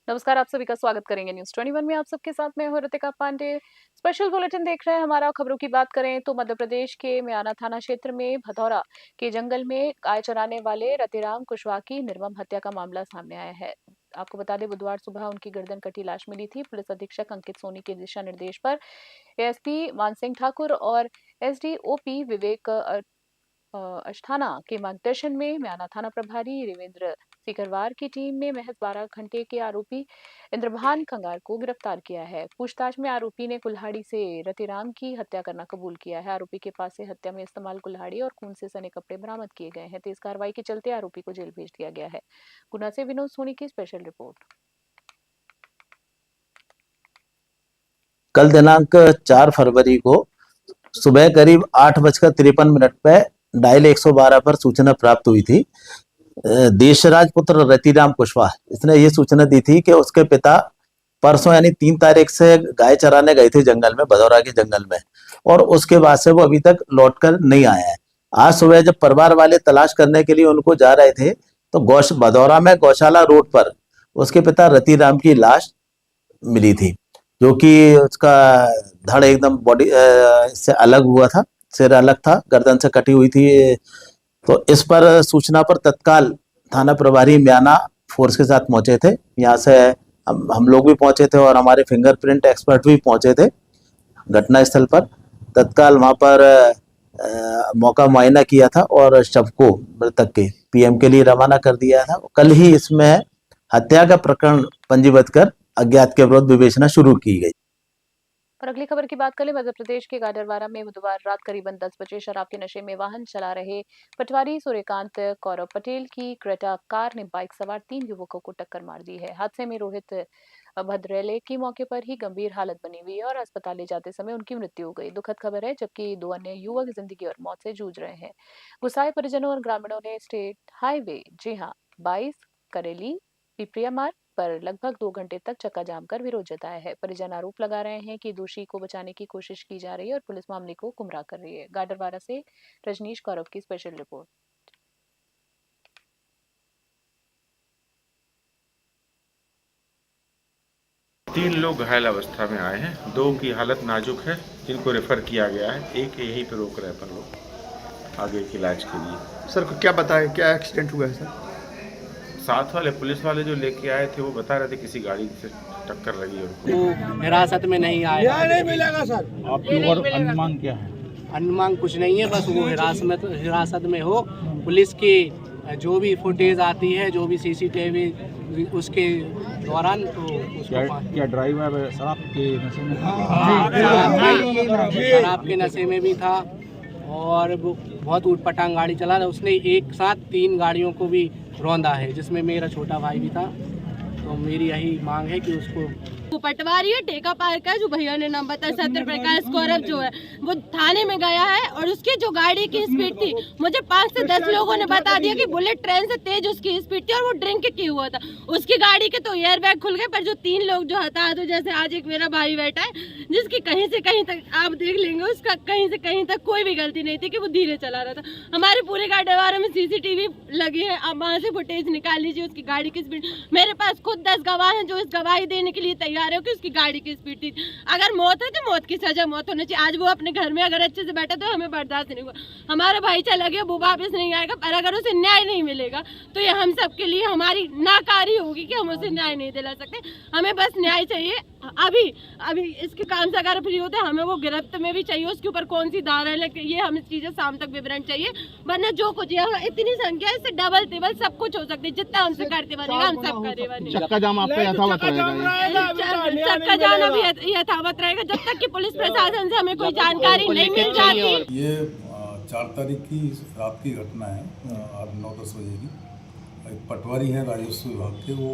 नमस्कार, आप सभी का स्वागत करेंगे न्यूज़ 21 में। आप सबके साथ मैं हूं ऋतिका पांडे। स्पेशल बुलेटिन देख रहे हैं हमारा। खबरों की बात करें तो मध्य प्रदेश के म्याना थाना क्षेत्र में भदौरा के जंगल में गाय चराने वाले रतिराम कुशवाहा की निर्मम हत्या का मामला सामने आया है। आपको बता दें, बुधवार सुबह उनकी गर्दन कटी लाश मिली थी। पुलिस अधीक्षक अंकित सोनी के दिशा निर्देश पर एएसपी मानसिंह ठाकुर और एसडीओपी विवेक अस्थाना के मार्गदर्शन में म्याना थाना प्रभारी रविंद्र सिकरवार की टीम ने महज 12 घंटे के आरोपी इंद्रभान कंगार को गिरफ्तार किया है। पूछताछ में आरोपी ने कुल्हाड़ी से रतिराम की हत्या करना कबूल किया है। आरोपी के पास से हत्या में इस्तेमाल कुल्हाड़ी और खून से सने कपड़े बरामद किए गए हैं। तेज कार्रवाई के चलते आरोपी को जेल भेज दिया गया है। गुना से विनोद सोनी की स्पेशल रिपोर्ट। कल दिनांक 4 फरवरी को सुबह करीब 8:53 पे डायल 112 पर सूचना प्राप्त हुई थी। देशराज पुत्र रतिराम कुशवाहा इसने ये सूचना दी थी कि उसके पिता परसों यानी 3 तारीख से गाय चराने गए थे जंगल में, भदौरा के जंगल में, और उसके बाद से वो अभी तक लौटकर नहीं आया है। आज सुबह जब परिवार वाले तलाश करने के लिए उनको जा रहे थे तो भदौरा में गौशाला रोड पर उसके पिता रतिराम की लाश मिली थी, जो कि उसका धड़ एकदम बॉडी से अलग हुआ था, सिर अलग था, गर्दन से कटी हुई थी। तो इस पर सूचना पर तत्काल थाना प्रभारी म्याना फोर्स के साथ पहुंचे थे। यहाँ से हम लोग भी पहुंचे थे और हमारे फिंगरप्रिंट एक्सपर्ट भी पहुंचे थे घटना स्थल पर। तत्काल वहां पर मौका मुआयना किया था और शव को मृतक के पीएम के लिए रवाना कर दिया था। कल ही इसमें हत्या का प्रकरण पंजीबद्ध कर अज्ञात के विरुद्ध विवेचना शुरू की गई। और अगली खबर की बात करें, मध्य प्रदेश के गाडरवारा में बुधवार रात करीबन 10 बजे शराब के नशे में वाहन चला रहे पटवारी सूर्यकांत कौरव पटेल की क्रेटा कार ने बाइक सवार 3 युवकों को टक्कर मार दी है। हादसे में रोहित भद्रेले की मौके पर ही गंभीर हालत बनी हुई है और अस्पताल ले जाते समय उनकी मृत्यु हो गई। दुखद खबर है, जबकि 2 अन्य युवक जिंदगी और मौत से जूझ रहे हैं। गुस्साए परिजनों और ग्रामीणों ने स्टेट हाईवे, जी हाँ, 22 करेली पिपरिया मार्ग पर लगभग 2 घंटे तक चक्का जाम कर विरोध जताया है। परिजन आरोप लगा रहे हैं कि दोषी को बचाने की कोशिश की जा रही है और पुलिस मामले को गुमराह कर रही है। गाडरवारा से रजनीश कौरव की स्पेशल रिपोर्ट। 3 लोग घायल अवस्था में आए हैं, 2 की हालत नाजुक है, जिनको रेफर किया गया है। एक यहीं पे रोक रहे हैं अपन लोग आगे के इलाज के लिए। सर को क्या बताया, क्या एक्सीडेंट हुआ है सर? साथ वाले पुलिस वाले जो लेके आए थे वो बता रहे थे किसी गाड़ी से टक्कर लगी है उनको। वो हिरासत में नहीं आए। नहीं मिलेगा सर। आपकी और अनुमान क्या है? अनुमान कुछ नहीं है, बस वो हिरासत में हो। पुलिस की जो भी फुटेज आती है, जो भी सीसीटीवी उसके दौरान, तो क्या ड्राइवर शराब के नशे में था? शराब के नशे में भी था और वो बहुत ऊटपटांग गाड़ी चला रहा। उसने एक साथ 3 गाड़ियों को भी रौंदा है, जिसमें मेरा छोटा भाई भी था। तो मेरी यही मांग है कि उसको वो पटवारी है, टेका पार्क है, जो भैया ने नाम बताया, सत्यप्रकाश कौरव जो है, वो थाने में गया है और उसकी जो गाड़ी की स्पीड थी, मुझे 5 से 10 लोगों ने बता दिया कि बुलेट ट्रेन से तेज उसकी स्पीड थी और वो ड्रिंक किया हुआ था। उसकी गाड़ी के तो एयर बैग खुल गए, पर जो 3 लोग जो हताहत हुए, जैसे आज एक मेरा भाई बैठा है जिसकी कहीं से कहीं तक आप देख लेंगे, उसका कहीं से कहीं तक कोई भी गलती नहीं थी कि वो धीरे चला रहा था। हमारे पूरे गाडरवारा में सीसीटीवी लगी है, आप वहाँ से फुटेज निकाल लीजिए उसकी गाड़ी की स्पीड। मेरे पास खुद 10 गवाह हैं जो इस गवाही देने के लिए तैयार है कि उसकी गाड़ी की स्पीड थी। अगर मौत है तो मौत की सजा मौत होनी चाहिए। आज वो अपने घर में अगर अच्छे से बैठा तो हमें बर्दाश्त नहीं हुआ। हमारा भाई चला गया, वो वापस नहीं आएगा, पर अगर उसे न्याय नहीं मिलेगा तो ये हम सबके लिए हमारी नाकारी होगी कि हम उसे न्याय नहीं दिला सकते। हमें बस न्याय चाहिए अभी इसके काम से अगर फ्री होते हमें वो गिरफ्त में भी चाहिए, उसके ऊपर कौन सी धारा है, लेकिन ये हमें चीजें शाम तक विवरण चाहिए, वरना जो कुछ यहाँ इतनी संख्या है, इससे डबल टिबल सब कुछ हो सकती है। जितना हमसे करते बनेगा हम सब करे बनेगा। चक्का जाम आप पे यथावत रहेगा? चक्का जाम अभी यथावत रहेगा जब तक कि पुलिस प्रशासन से हमें कोई जानकारी नहीं मिल जाती। ये 4 तारीख की रात की घटना है, 9-10 बजे की। एक पटवारी हैं राजस्व विभाग के, वो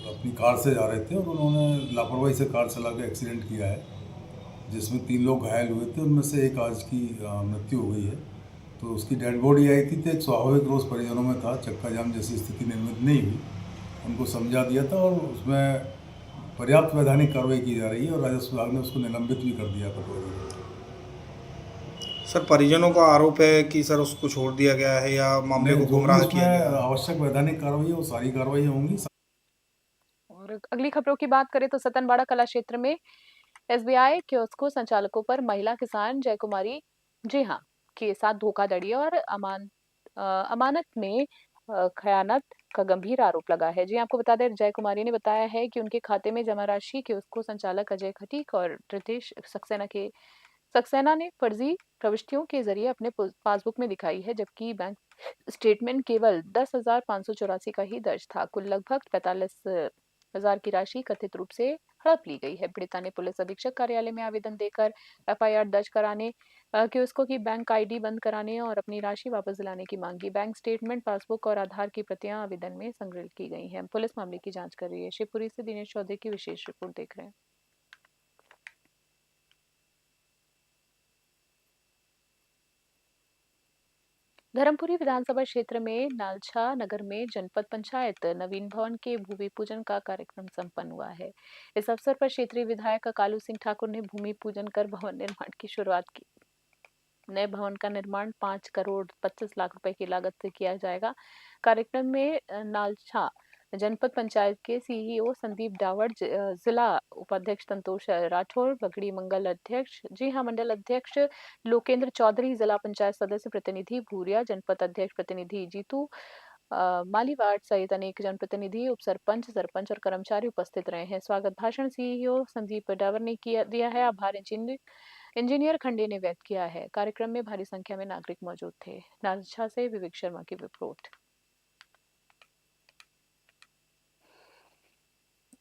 अपनी कार से जा रहे थे और उन्होंने लापरवाही से कार चला के एक्सीडेंट किया है, जिसमें 3 लोग घायल हुए थे। उनमें से एक आज की मृत्यु हो गई है। तो उसकी डेड बॉडी आई थी तो एक स्वाभाविक रोष परिजनों में था, चक्का जाम जैसी स्थिति निर्मित नहीं हुई, उनको समझा दिया था और उसमें पर्याप्त वैधानिक कार्रवाई की जा रही है और राजस्व विभाग ने उसको निलंबित भी कर दिया पटवारी को। सर परिजनों का आरोप है कि सर उसको छोड़ दिया गया है या मामले को गुमराह किया गया है? आवश्यक वैधानिक कार्रवाई है वो सारी कार्रवाई होंगी। और अगली खबरों की बात करें तो सतनवाड़ा कला क्षेत्र में एसबीआई कियोस्को संचालकों पर महिला किसान जय कुमारी जी हाँ के साथ धोखाधड़ी और अमानत में खयानत का गंभीर आरोप लगा है। जी आपको बता दें, जय कुमारी ने बताया है कि उनके खाते में जमा राशि कियोस्को संचालक अजय खटीक और रितेश सक्सेना ने फर्जी प्रविष्टियों के जरिए अपने पासबुक में दिखाई है, जबकि बैंक स्टेटमेंट केवल 10,584 का ही दर्ज था। कुल लगभग 45,000 की राशि कथित रूप से हड़प ली गई है। पीड़िता ने पुलिस अधीक्षक कार्यालय में आवेदन देकर एफआईआर दर्ज कराने कियोस्को की बैंक आईडी बंद कराने और अपनी राशि वापस दिलाने की मांग की। बैंक स्टेटमेंट, पासबुक और आधार की प्रतियां आवेदन में संग्रहित की गई हैं। पुलिस मामले की जांच कर रही है। शिवपुरी से दिनेश चौधरी की विशेष रिपोर्ट देख रहे हैं। धर्मपुरी विधानसभा क्षेत्र में नालछा नगर में जनपद पंचायत नवीन भवन के भूमि पूजन का कार्यक्रम संपन्न हुआ है। इस अवसर पर क्षेत्रीय विधायक कालू सिंह ठाकुर ने भूमि पूजन कर भवन निर्माण की शुरुआत की। नए भवन का निर्माण 5 करोड़ 25 लाख रुपए की लागत से किया जाएगा। कार्यक्रम में नालछा जनपद पंचायत के सीईओ संदीप डावड़, जिला उपाध्यक्ष संतोष राठौर, बगड़ी मंगल अध्यक्ष जी हाँ मंडल अध्यक्ष लोकेंद्र चौधरी, जिला पंचायत सदस्य प्रतिनिधि भूरिया, जनपद अध्यक्ष प्रतिनिधि जीतू मालीवाड़ सहित अनेक जनप्रतिनिधि, उप सरपंच, सरपंच और कर्मचारी उपस्थित रहे हैं। स्वागत भाषण सीईओ संदीप डावर ने दिया है। आभार इंजीनियर खंडे ने व्यक्त किया है। कार्यक्रम में भारी संख्या में नागरिक मौजूद थे। नालछा से विवेक शर्मा की रिपोर्ट।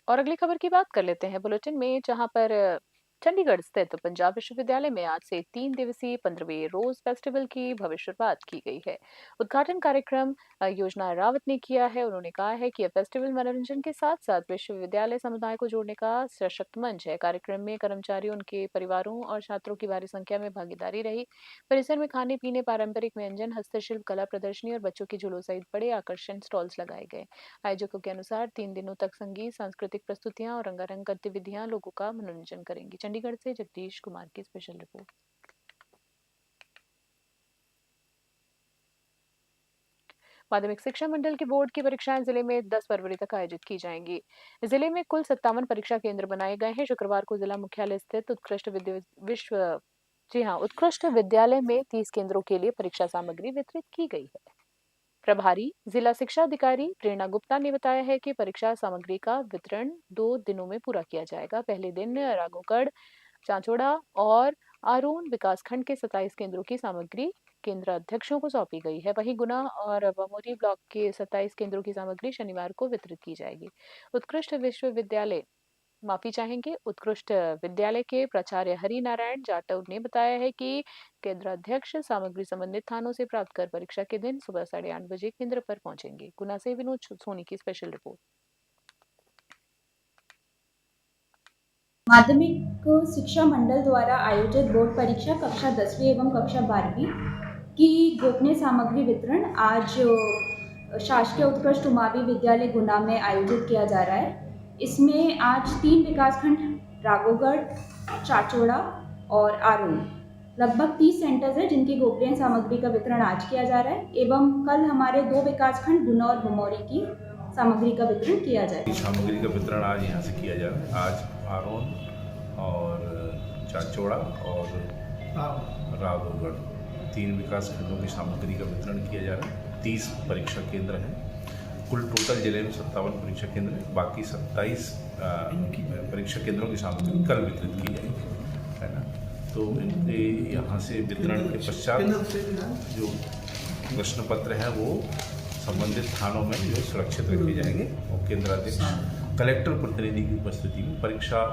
और अगली खबर की बात कर लेते हैं बुलेटिन में, जहां पर चंडीगढ़ स्थित पंजाब विश्वविद्यालय में आज से 3 दिवसीय 15वें रोज फेस्टिवल की भव्य शुरुआत की गई है। उद्घाटन कार्यक्रम योजना रावत ने किया है। उन्होंने कहा है कि यह फेस्टिवल मनोरंजन के साथ साथ विश्वविद्यालय समुदाय को जोड़ने का सशक्त मंच है। कार्यक्रम में कर्मचारियों, उनके परिवारों और छात्रों की भारी संख्या में भागीदारी रही। परिसर में खाने पीने, पारंपरिक व्यंजन, हस्तशिल्प, कला प्रदर्शनी और बच्चों के झूलों सहित बड़े आकर्षण स्टॉल्स लगाए गए। आयोजकों के अनुसार 3 दिनों तक संगीत, सांस्कृतिक प्रस्तुतियां और रंगारंग गतिविधियां लोगों का मनोरंजन करेंगी। चंडीगढ़ से जगदीश कुमार की स्पेशल रिपोर्ट। माध्यमिक शिक्षा मंडल की बोर्ड की परीक्षाएं जिले में 10 फरवरी तक आयोजित की जाएंगी। जिले में कुल 57 परीक्षा केंद्र बनाए गए हैं। शुक्रवार को जिला मुख्यालय स्थित उत्कृष्ट विद्यालय में 30 केंद्रों के लिए परीक्षा सामग्री वितरित की गई है। प्रभारी जिला शिक्षा अधिकारी प्रेरणा गुप्ता ने बताया है कि परीक्षा सामग्री का वितरण 2 दिनों में पूरा किया जाएगा। पहले दिन राघोगढ़, चांचोड़ा और आरोन विकासखंड के 27 केंद्रों की सामग्री केंद्र अध्यक्षों को सौंपी गई है। वहीं गुना और बमोरी ब्लॉक के 27 केंद्रों की सामग्री शनिवार को वितरित की जाएगी। उत्कृष्ट विद्यालय के प्राचार्य हरि नारायण जाटव ने बताया है कि केंद्र अध्यक्ष सामग्री संबंधित थानों से प्राप्त कर परीक्षा के दिन सुबह 8:30 बजे केंद्र पर पहुंचेंगे। गुना से विनोद सोनी की स्पेशल रिपोर्ट। माध्यमिक शिक्षा मंडल द्वारा आयोजित बोर्ड परीक्षा कक्षा 10वीं एवं कक्षा 12वीं की गोपनीय सामग्री वितरण आज शासकीय उत्कृष्ट उमावी विद्यालय गुना में आयोजित किया जा रहा है। इसमें आज 3 विकासखंड राघोगढ़, चाचोड़ा और आरोन लगभग 30 सेंटर्स हैं जिनकी गोपनीय सामग्री का वितरण आज किया जा रहा है एवं कल हमारे 2 विकासखंड गुना और बमोरी की सामग्री का वितरण किया जाएगा। सामग्री का वितरण आज यहाँ से किया जा रहा है। आज आरोन और चाचोड़ा और राघोगढ़ 3 विकास खंडों की सामग्री का वितरण किया जा रहा है। 30 परीक्षा केंद्र हैं। कुल टोटल जिले में 57 परीक्षा केंद्र हैं। बाकी 27 परीक्षा केंद्रों की सामग्री कल वितरित की जाएगी, है ना। तो इनके यहाँ से वितरण के पश्चात जो प्रश्न पत्र हैं वो संबंधित थानों में जो सुरक्षित रखे जाएंगे और केंद्राध्यक्ष कलेक्टर प्रतिनिधि की उपस्थिति में परीक्षा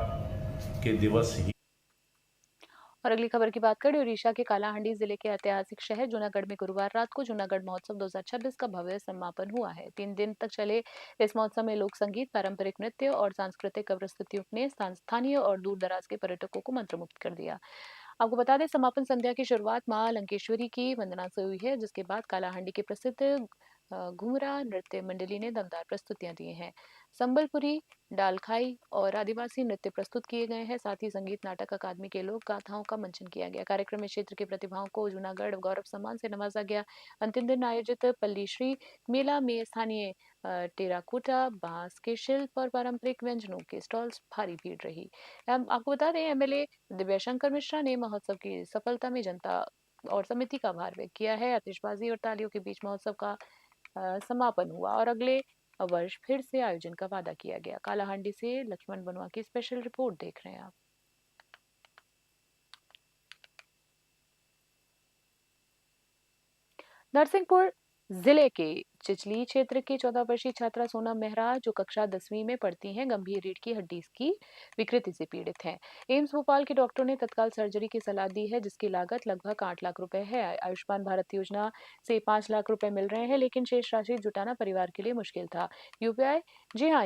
के दिवस ही। और अगली खबर की बात करें, ओडिशा के कालाहांडी जिले के ऐतिहासिक शहर जूनागढ़ में गुरुवार रात को जूनागढ़ महोत्सव 2026 का भव्य समापन हुआ है। 3 दिन तक चले इस महोत्सव में लोक संगीत, पारंपरिक नृत्य और सांस्कृतिक प्रस्तुतियों ने स्थानीय और दूर दराज के पर्यटकों को मंत्रमुग्ध कर दिया। आपको बता दें, समापन संध्या की शुरुआत मां लंकेश्वरी की वंदना से हुई है, जिसके बाद कालाहांडी के प्रसिद्ध घुमरा नृत्य मंडली ने दमदार प्रस्तुतियां दी हैं। संबलपुरी, डालखाई और आदिवासी नृत्य प्रस्तुत किए गए हैं। साथ ही संगीत नाटक अकादमी के लोक गाथाओं का मंचन किया गया। कार्यक्रम में क्षेत्र के प्रतिभाओं को जूनागढ़ गौरव सम्मान से नवाजा गया। अंतिम दिन आयोजित पल्लीश्री मेला में स्थानीय टेराकोटा, बांस के शिल्प और पारंपरिक व्यंजनों के स्टॉल्स भारी भीड़ रही। हम आपको बता दें, एमएलए दिव्याशंकर मिश्रा ने महोत्सव की सफलता में जनता और समिति का आभार व्यक्त किया है। आतिशबाजी और तालियों के बीच महोत्सव का समापन हुआ और अगले वर्ष फिर से आयोजन का वादा किया गया। कालाहांडी से लक्ष्मण बनवा की स्पेशल रिपोर्ट देख रहे हैं आप। नरसिंहपुर जिले के चिचली क्षेत्र की 14 वर्षीय छात्रा सोनम मेहरा, जो कक्षा 10वीं में पढ़ती हैं, गंभीर रीढ़ की हड्डी की विकृति से पीड़ित हैं। एम्स भोपाल के डॉक्टरों ने तत्काल सर्जरी की सलाह दी है, जिसकी लागत लगभग 8 लाख रुपए है। आयुष्मान भारत योजना से 5 लाख रुपए मिल रहे हैं, लेकिन शेष राशि जुटाना परिवार के लिए मुश्किल था। यूपीआई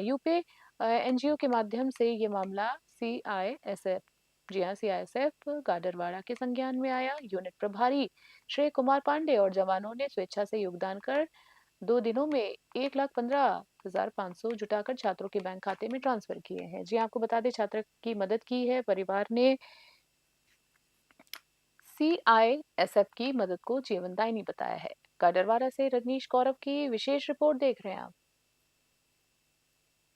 यूपी एनजीओ के माध्यम से ये मामला सीआईएसएफ गाडरवाड़ा के संज्ञान में आया। यूनिट प्रभारी श्री कुमार पांडे और जवानों ने स्वेच्छा से योगदान कर 2 दिनों में 1,15,500 जुटाकर छात्रों के बैंक खाते में ट्रांसफर किए हैं। जी आपको बता दें, छात्र की मदद की है परिवार ने। सीआईएसएफ की मदद को जीवनदायिनी बताया है। गाडरवाड़ा से रजनीश गौरव की विशेष रिपोर्ट देख रहे हैं आप।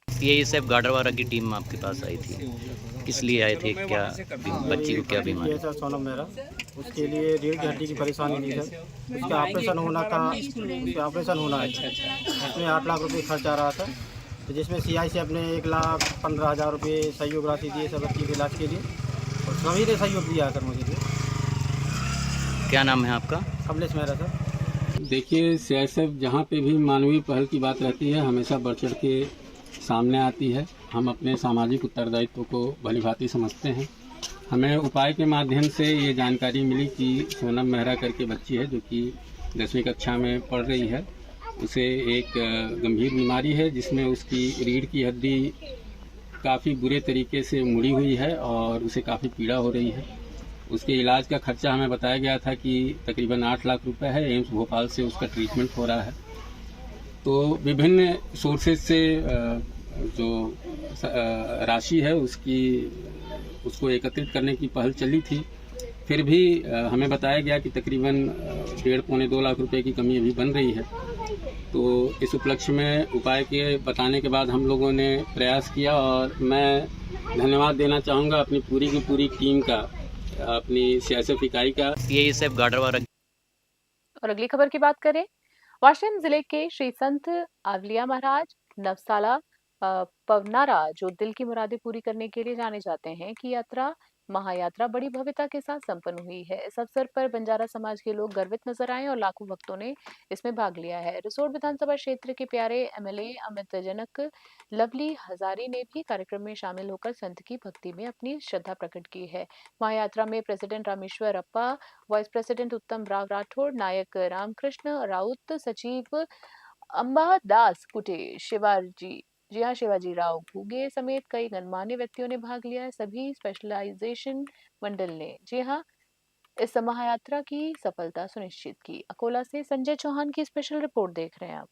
सीआईएसएफ गाडरवाड़ा की टीम आपके पास आई थी, किस लिए आए थे? क्या बच्ची को क्या बीमारी है? सर सोनम मेहरा, उसके लिए रीढ़ की हड्डी की परेशानी थी सर। उसका ऑपरेशन होना था, ऑपरेशन होना है। उसमें 8 लाख रुपए खर्च आ रहा था, तो जिसमें सीआईएसएफ ने 1,15,000 रुपये सहयोग राशि दिए सर बच्ची के इलाज के लिए, और सभी ने सहयोग दिया सर मुझे। क्या नाम है आपका? कमलेश मेहरा सर। देखिए, सीआईएसएफ जहाँ पे भी मानवीय पहल की बात रहती है, हमेशा बढ़ चढ़ के सामने आती है। हम अपने सामाजिक उत्तरदायित्व को भलीभांति समझते हैं। हमें उपाय के माध्यम से ये जानकारी मिली कि सोनम मेहरा करके बच्ची है, जो कि 10वीं कक्षा में पढ़ रही है। उसे एक गंभीर बीमारी है, जिसमें उसकी रीढ़ की हड्डी काफ़ी बुरे तरीके से मुड़ी हुई है और उसे काफ़ी पीड़ा हो रही है। उसके इलाज का खर्चा हमें बताया गया था कि तकरीबन 8 लाख रुपए है। एम्स भोपाल से उसका ट्रीटमेंट हो रहा है। तो विभिन्न सोर्सेज से जो राशि है उसको एकत्रित करने की पहल चली थी। फिर भी हमें बताया गया कि तकरीबन 1.5-2 लाख रुपए की कमी अभी बन रही है। तो इस उपलक्ष्य में उपाय के बताने के बाद हम लोगों ने प्रयास किया, और मैं धन्यवाद देना चाहूँगा अपनी पूरी की पूरी टीम का, अपनी सीआईएसएफ इकाई का। सीआईएसएफ गाडरवाड़ा। और अगली खबर की बात करें, वाशिम जिले के श्री संत आवलिया महाराज नवसाला पवनारा, जो दिल की मुरादें पूरी करने के लिए जाने जाते हैं, की यात्रा महायात्रा बड़ी भव्यता के साथ संपन्न हुई है। इस अवसर पर बंजारा समाज के लोग गर्वित नजर आए और लाखों भक्तों ने इसमें भाग लिया है। रिसोड विधानसभा क्षेत्र के प्यारे एमएलए अमित जनक लवली हजारी ने भी कार्यक्रम में शामिल होकर संत की भक्ति में अपनी श्रद्धा प्रकट की है। महायात्रा में प्रेसिडेंट रामेश्वर अप्पा, वाइस प्रेसिडेंट उत्तम राव राठौड़, नायक रामकृष्ण राउत, सचिव अंबादास कुटे, शिवाजी राव घूगे समेत कई गणमान्य व्यक्तियों ने भाग लिया है। सभी स्पेशलाइजेशन मंडल ने इस महायात्रा की सफलता सुनिश्चित की। अकोला से संजय चौहान की स्पेशल रिपोर्ट देख रहे हैं आप।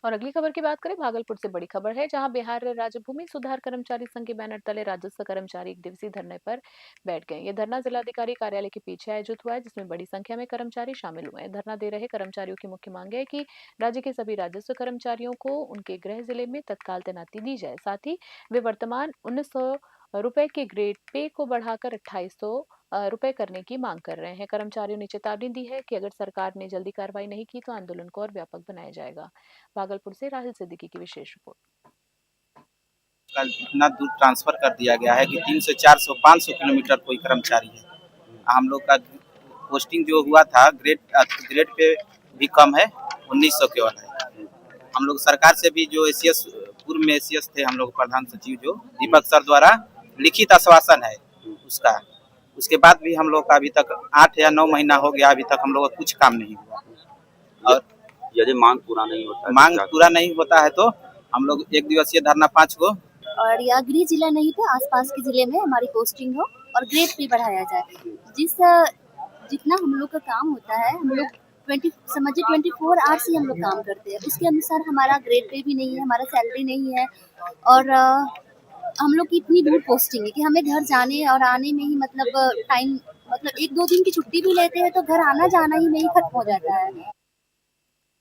और अगली खबर की बात करें, भागलपुर से बड़ी खबर है, जहां बिहार राज्य भूमि सुधार कर्मचारी संघ के बैनर तले राजस्व कर्मचारी एक दिवसीय धरने पर बैठ गए। यह धरना जिलाधिकारी कार्यालय के पीछे आयोजित हुआ है, जिसमें बड़ी संख्या में कर्मचारी शामिल हुए हैं। धरना दे रहे कर्मचारियों की मुख्य मांग है कि राज्य के सभी राजस्व कर्मचारियों को उनके गृह जिले में तत्काल तैनाती दी जाए। साथ ही वे वर्तमान 1900 रुपए के ग्रेड पे को बढ़ाकर 2800 रुपए करने की मांग कर रहे हैं। कर्मचारियों ने चेतावनी दी है कि अगर सरकार ने जल्दी कार्रवाई नहीं की तो आंदोलन को और व्यापक बनाया जाएगा। भागलपुर से राहुल सिद्दीकी की विशेष रिपोर्ट। कल इतना दूर ट्रांसफर कर दिया गया है कि 300, 400, 500 किलोमीटर कोई कर्मचारी है। हम लोग का पोस्टिंग जो हुआ था ग्रेड पे भी कम है, 1900 केवल है। हम लोग सरकार से भी जो एसीएस, पूर्व में एसीएस थे हम लोग प्रधान सचिव, जो दीपक सर द्वारा लिखित आश्वासन है उसका, उसके बाद भी हम लोग का अभी तक 8 या 9 महीना हो गया, अभी तक हम लोग का कुछ काम नहीं हुआ। और यदि मांग पूरा नहीं होता है तो हम लोग 1 दिवसीय धरना 5 को और यह गृह जिला नहीं तो आसपास के ज़िले में हमारी पोस्टिंग हो और ग्रेड पे बढ़ाया जाए। जितना हम लोग का काम होता है, हम लोग 24 आवर्स ही हम लोग काम करते हैं, उसके अनुसार हमारा ग्रेड पे भी नहीं है, हमारा सैलरी नहीं है। और हम लोग की इतनी दूर पोस्टिंग है कि हमें घर जाने और आने में ही मतलब टाइम, मतलब 1-2 दिन की छुट्टी भी लेते हैं तो घर आना जाना ही में ही खत्म हो जाता है।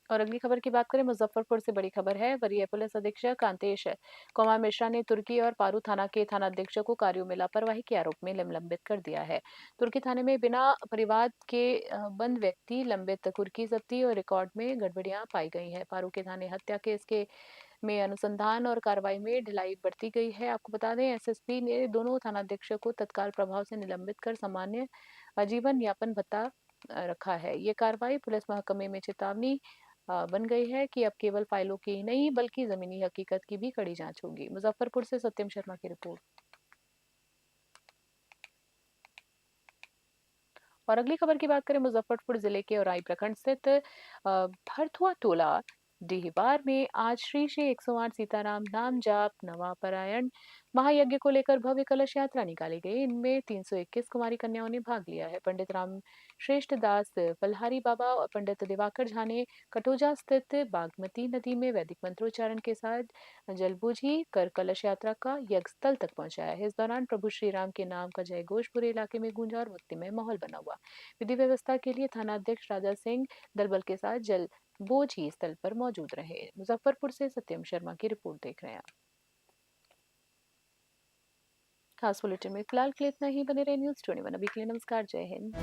और अगली खबर की बात करें, मुजफ्फरपुर से बड़ी खबर है। वरीय पुलिस अधीक्षक कांतेश कुमार मिश्रा ने तुर्की और पारू थाना के थानाध्यक्षों को कार्यों में लापरवाही के आरोप में निलंबित कर दिया है। तुर्की थाने में बिना परिवाद के बंद व्यक्ति लंबित, कुर्की जब्ती और रिकॉर्ड में गड़बड़ियां पाई गई है। पारू के थाने हत्या केस के में अनुसंधान और कार्रवाई में ढिलाई बरती गई है। आपको बता दें, एसएसपी ने दोनों थानाध्यक्षों को तत्काल प्रभाव से निलंबित कर सामान्य आजीवन यापन भत्ता रखा है। ये कार्रवाई पुलिस महकमे में चेतावनी बन गई है कि अब केवल फाइलों की ही नहीं बल्कि जमीनी हकीकत की भी कड़ी जांच होगी। मुजफ्फरपुर से सत्यम शर्मा की रिपोर्ट। और अगली खबर की बात करें, मुजफ्फरपुर जिले के औराई प्रखंड स्थित भरथुआ टोला डीहवार में आज श्री श्री 108 सीताराम नाम जाप नवापरायण महायज्ञ को लेकर भव्य कलश यात्रा निकाली गई। इनमें 321 कुमारी कन्याओं ने भाग लिया है। पंडित राम श्रेष्ठ दास पल्हारी बाबा और पंडित दिवाकर झा ने कटोजा स्थित बागमती नदी में वैदिक मंत्रोच्चारण के साथ जलबूझी कर कलश यात्रा का यज्ञ स्थल तक पहुंचाया है। इस दौरान प्रभु श्री राम के नाम का जय घोष पूरे इलाके में गूंजा और भक्तिमय माहौल बना हुआ। विधि व्यवस्था के लिए थानाध्यक्ष राजा सिंह दलबल के साथ जल बोझ ही स्थल पर मौजूद रहे। मुजफ्फरपुर से सत्यम शर्मा की रिपोर्ट देख रहे हैं आप। खास बुलेटिन में फिलहाल के लिए इतना ही। बने रहे न्यूज़ 21 अभी के लिए। नमस्कार, जय हिंद।